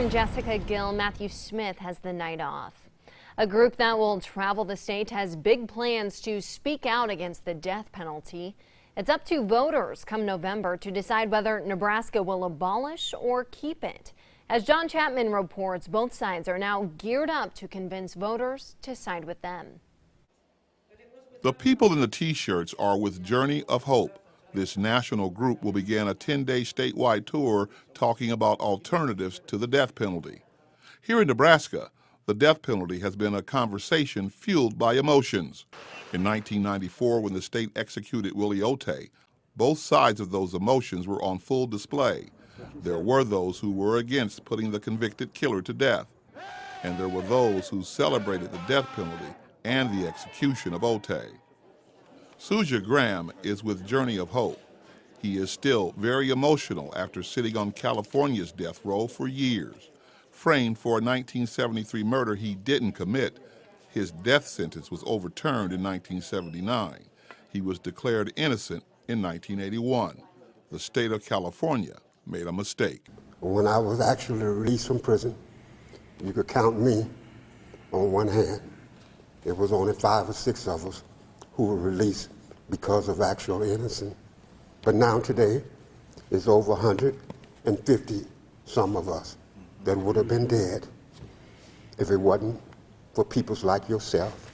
I'm Jessica Gill. Matthew Smith has the night off. A group that will travel the state has big plans to speak out against the death penalty. It's up to voters come November to decide whether Nebraska will abolish or keep it. As John Chapman reports, both sides are now geared up to convince voters to side with them. The people in the T-shirts are with Journey of Hope. This national group will begin a 10-day statewide tour talking about alternatives to the death penalty. Here in Nebraska, the death penalty has been a conversation fueled by emotions. In 1994, when the state executed Willie Otey, both sides of those emotions were on full display. There were those who were against putting the convicted killer to death, and there were those who celebrated the death penalty and the execution of Otey. Suja Graham is with Journey of Hope. He is still very emotional after sitting on California's death row for years. Framed for a 1973 murder he didn't commit, his death sentence was overturned in 1979. He was declared innocent in 1981. The state of California made a mistake. When I was actually released from prison, you could count me on one hand. There was only 5 or 6 of us who were released because of actual innocence. But now today, it's over 150 some of us that would have been dead if it wasn't for people like yourself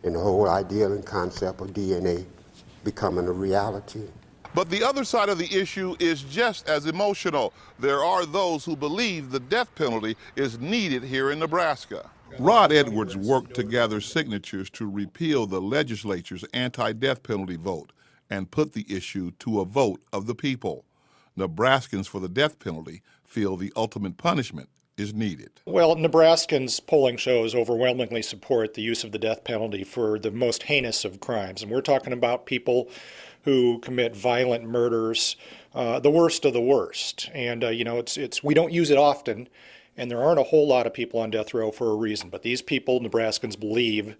and the whole ideal and concept of DNA becoming a reality. But the other side of the issue is just as emotional. There are those who believe the death penalty is needed here in Nebraska. Rod Edwards worked to gather signatures to repeal the legislature's anti-death penalty vote and put the issue to a vote of the people. Nebraskans for the death penalty feel the ultimate punishment is needed. Well, Nebraskans polling shows overwhelmingly support the use of the death penalty for the most heinous of crimes. And we're talking about people who commit violent murders, the worst of the worst. And, we don't use it often. And there aren't a whole lot of people on death row for a reason, but these people Nebraskans believe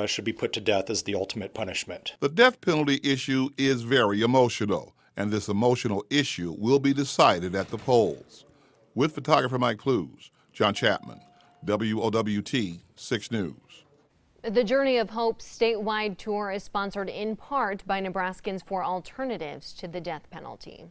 should be put to death as the ultimate punishment. The death penalty issue is very emotional, and this emotional issue will be decided at the polls. With photographer Mike Plews, John Chapman, WOWT 6 News. The Journey of Hope statewide tour is sponsored in part by Nebraskans for Alternatives to the Death Penalty.